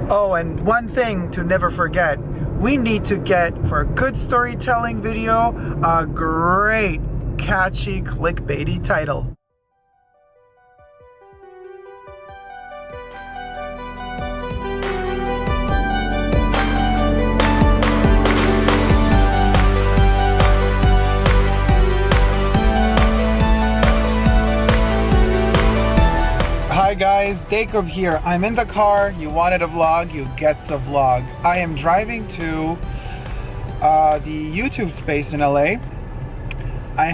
Oh, and one thing to never forget, we need to get, for a good storytelling video, a great, catchy, clickbaity title. Hi guys, Dacob here. I'm in the car. You wanted a vlog, you get the vlog. I am driving to the YouTube space in LA. I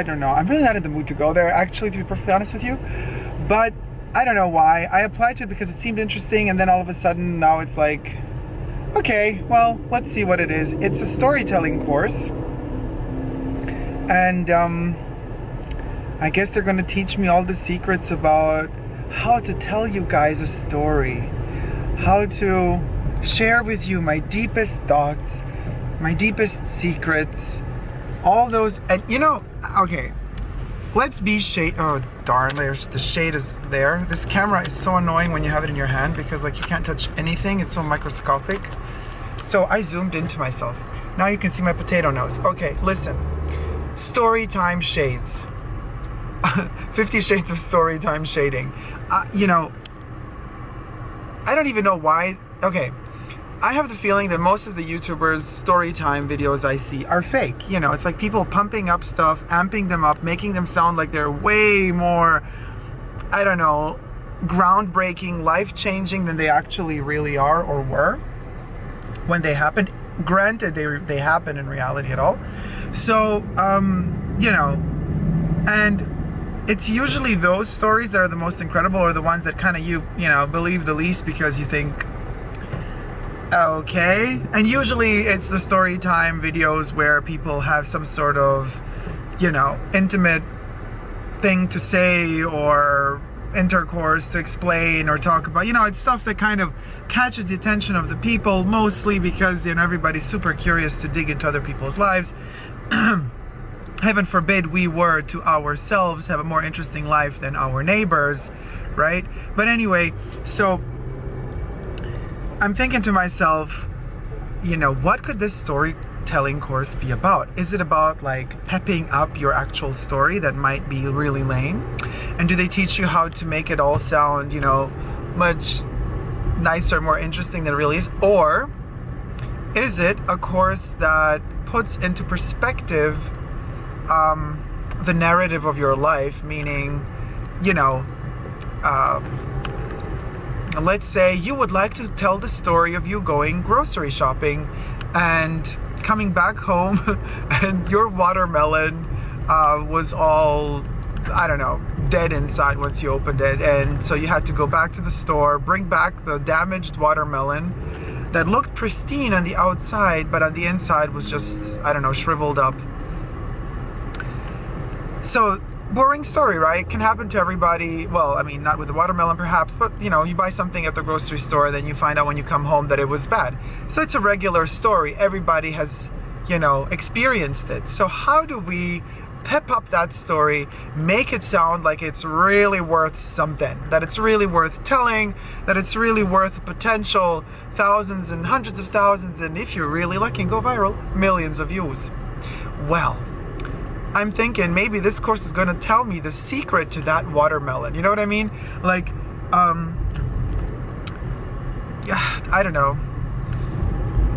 don't know. I'm really not in the mood to go there, actually, to be perfectly honest with you. But I don't know why. I applied to it because it seemed interesting, and then all of a sudden now it's like, okay, well, let's see what it is. It's a storytelling course, and I guess they're going to teach me all the secrets about how to tell you guys a story, how to share with you my deepest thoughts, my deepest secrets, all those. And you know, okay, let's be shade. Oh darn, there's the shade is there. This camera is so annoying when you have it in your hand because like you can't touch anything. It's so microscopic. So I zoomed into myself. Now you can see my potato nose. Okay, listen. Storytime shades. 50 Shades of Storytime shading. You know, I don't even know why. Okay, I have the feeling that most of the YouTubers' Storytime videos I see are fake. You know, it's like people pumping up stuff, amping them up, making them sound like they're way more, I don't know, groundbreaking, life-changing than they actually really are or were when they happened. Granted, they happen in reality at all. So, you know, and it's usually those stories that are the most incredible, or the ones that kind of you know, believe the least because you think, okay. And usually it's the story time videos where people have some sort of, you know, intimate thing to say or intercourse to explain or talk about. You know, it's stuff that kind of catches the attention of the people, mostly because, you know, everybody's super curious to dig into other people's lives. Heaven forbid we were to ourselves have a more interesting life than our neighbors, right? But anyway, so I'm thinking to myself, you know, what could this storytelling course be about? Is it about like pepping up your actual story that might be really lame? And do they teach you how to make it all sound, you know, much nicer, more interesting than it really is? Or is it a course that puts into perspective the narrative of your life, meaning, you know, let's say you would like to tell the story of you going grocery shopping and coming back home and your watermelon was all, I don't know, dead inside once you opened it, and so you had to go back to the store, bring back the damaged watermelon that looked pristine on the outside, but on the inside was just, I don't know, shriveled up. So, boring story, right? It can happen to everybody. Well, I mean, not with the watermelon perhaps, but you know, you buy something at the grocery store, then you find out when you come home that it was bad. So it's a regular story. Everybody has, you know, experienced it. So how do we pep up that story, make it sound like it's really worth something, that it's really worth telling, that it's really worth potential thousands and hundreds of thousands, and if you're really lucky and go viral, millions of views? Well, I'm thinking maybe this course is going to tell me the secret to that watermelon. You know what I mean? Like, I don't know.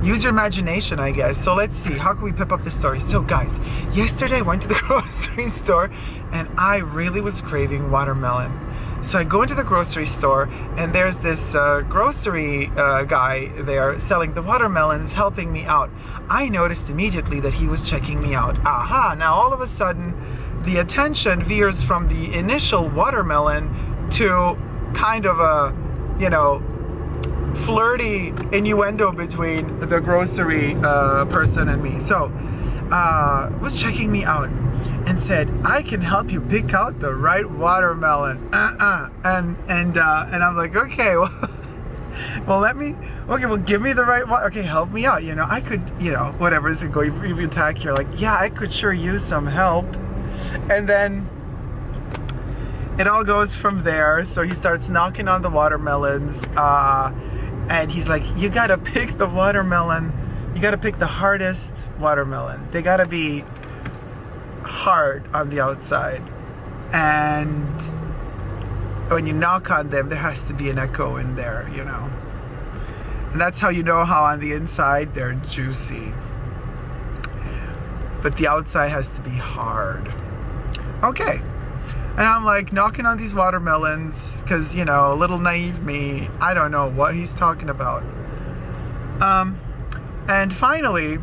Use your imagination, I guess. So let's see, how can we pep up this story? So guys, yesterday I went to the grocery store and I really was craving watermelon. So I go into the grocery store and there's this grocery guy there selling the watermelons, helping me out. I noticed immediately that he was checking me out. Aha, now all of a sudden the attention veers from the initial watermelon to kind of a, you know, flirty innuendo between the grocery person and me. So was checking me out and said, I can help you pick out the right watermelon. And I'm like, okay, well let me, okay, well give me the right one. Okay, help me out. You know, I could, you know, whatever, this could go even tack here. Like, yeah, I could sure use some help. And then it all goes from there. So he starts knocking on the watermelons, and he's like, you gotta pick the watermelon, you gotta pick the hardest watermelon. They gotta be hard on the outside. And when you knock on them, there has to be an echo in there, you know. And that's how you know how on the inside they're juicy. But the outside has to be hard. Okay. And I'm like knocking on these watermelons because, you know, little naive me, I don't know what he's talking about. And finally,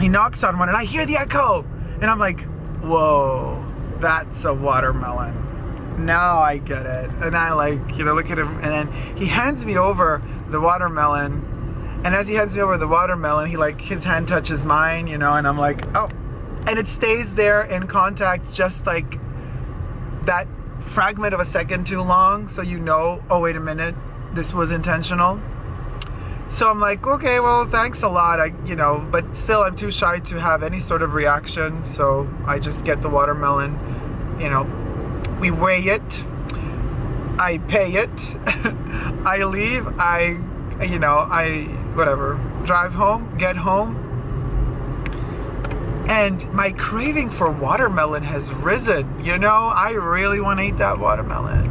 he knocks on one and I hear the echo. And I'm like, whoa, that's a watermelon. Now I get it. And I like, you know, look at him. And then he hands me over the watermelon. And as he hands me over the watermelon, he like, his hand touches mine, you know, and I'm like, oh. And it stays there in contact just like that fragment of a second too long, so you know, oh wait a minute, this was intentional. So I'm like, okay, well, thanks a lot, you know, but still I'm too shy to have any sort of reaction, so I just get the watermelon, you know, we weigh it, I pay it, I leave, whatever, drive home, get home. And my craving for watermelon has risen, you know? I really want to eat that watermelon.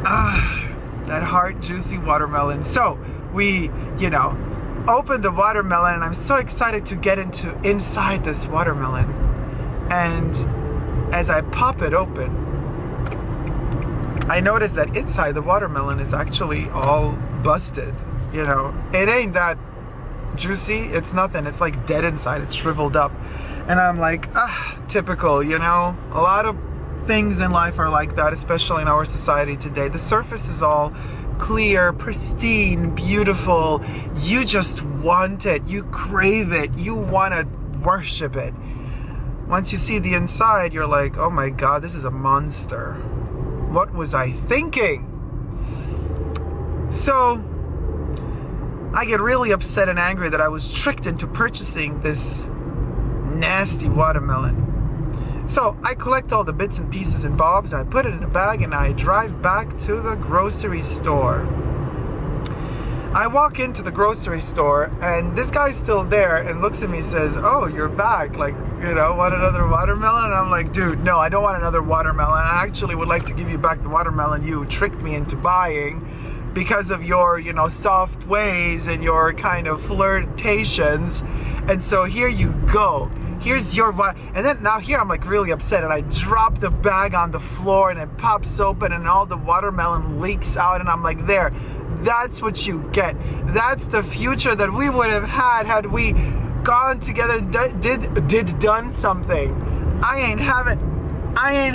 That hard, juicy watermelon. So we, you know, open the watermelon and I'm so excited to get inside this watermelon. And as I pop it open, I notice that inside the watermelon is actually all busted, you know? It ain't that juicy, it's nothing, it's like dead inside, it's shriveled up. And I'm like, typical, you know, a lot of things in life are like that, especially in our society today. The surface is all clear, pristine, beautiful, you just want it, you crave it, you want to worship it. Once you see the inside, you're like, oh my god, this is a monster. What was I thinking? So I get really upset and angry that I was tricked into purchasing this nasty watermelon. So I collect all the bits and pieces and bobs, I put it in a bag, and I drive back to the grocery store. I walk into the grocery store, and this guy's still there and looks at me and says, oh, you're back, like, you know, want another watermelon? And I'm like, dude, no, I don't want another watermelon. I actually would like to give you back the watermelon you tricked me into buying, because of your, you know, soft ways and your kind of flirtations. And so here you go. Here's your one. And then now here I'm like really upset, and I drop the bag on the floor and it pops open and all the watermelon leaks out, and I'm like, there, that's what you get. That's the future that we would have had we gone together, done something. I ain't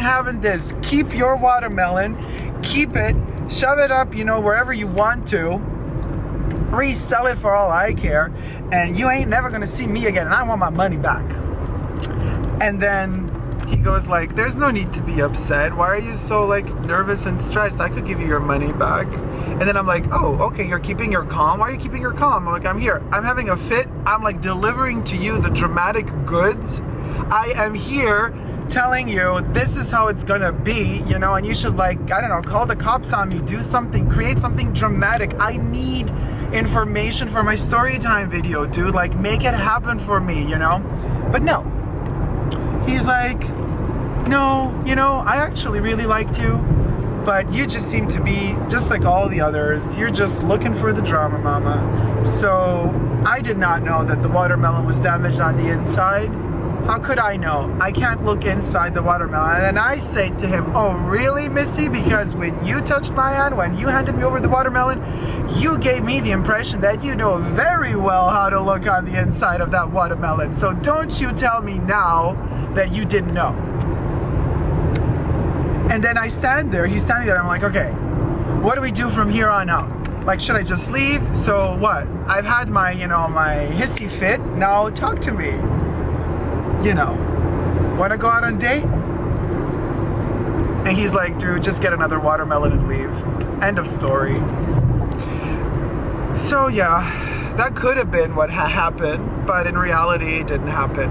having this. Keep your watermelon, keep it, shove it up, you know, wherever you want to, resell it for all I care, and you ain't never gonna see me again, and I want my money back. And then he goes like, there's no need to be upset. Why are you so like nervous and stressed? I could give you your money back. And then I'm like, oh, okay, you're keeping your calm. Why are you keeping your calm? I'm like, I'm here, I'm having a fit. I'm like delivering to you the dramatic goods. I am here telling you this is how it's gonna be, you know, and you should, like, I don't know, call the cops on me, do something, create something dramatic. I need information for my story time video, dude, like, make it happen for me, you know. But no, he's like, no, you know, I actually really liked you, but you just seem to be just like all the others. You're just looking for the drama, mama. So I did not know that the watermelon was damaged on the inside. How could I know? I can't look inside the watermelon. And I say to him, oh really, Missy? Because when you touched my hand, when you handed me over the watermelon, you gave me the impression that you know very well how to look on the inside of that watermelon. So don't you tell me now that you didn't know. And then I stand there, he's standing there, I'm like, okay, what do we do from here on out? Like, should I just leave? So what? I've had my, you know, my hissy fit, now talk to me. You know, want to go out on a date? And he's like, dude, just get another watermelon and leave. End of story. So yeah, that could have been what happened, but in reality it didn't happen.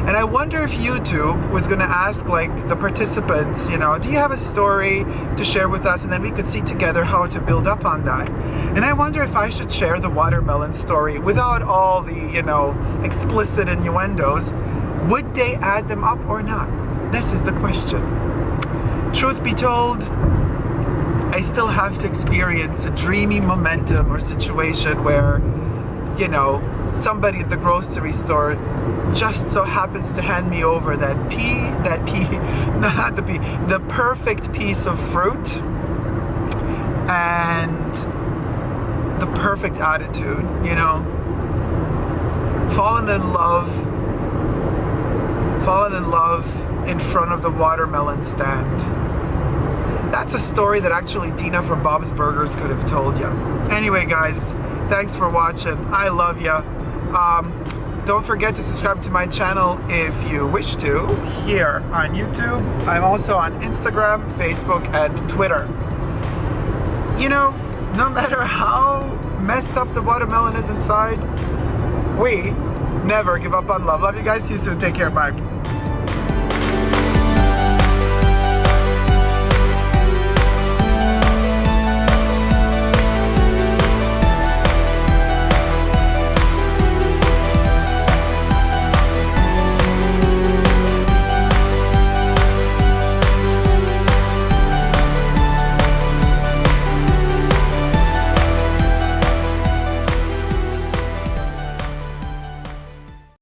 And I wonder if YouTube was going to ask like the participants, you know, do you have a story to share with us? And then we could see together how to build up on that. And I wonder if I should share the watermelon story without all the, you know, explicit innuendos. Would they add them up or not? This is the question. Truth be told, I still have to experience a dreamy momentum or situation where, you know, somebody at the grocery store just so happens to hand me over the perfect piece of fruit and the perfect attitude, you know. Fallen in love in front of the watermelon stand. That's a story that actually Dina from Bob's Burgers could have told you. Anyway, guys, thanks for watching. I love you. Don't forget to subscribe to my channel if you wish to, here on YouTube. I'm also on Instagram, Facebook, and Twitter. You know, no matter how messed up the watermelon is inside, we never give up on love. Love you guys. See you soon. Take care. Bye.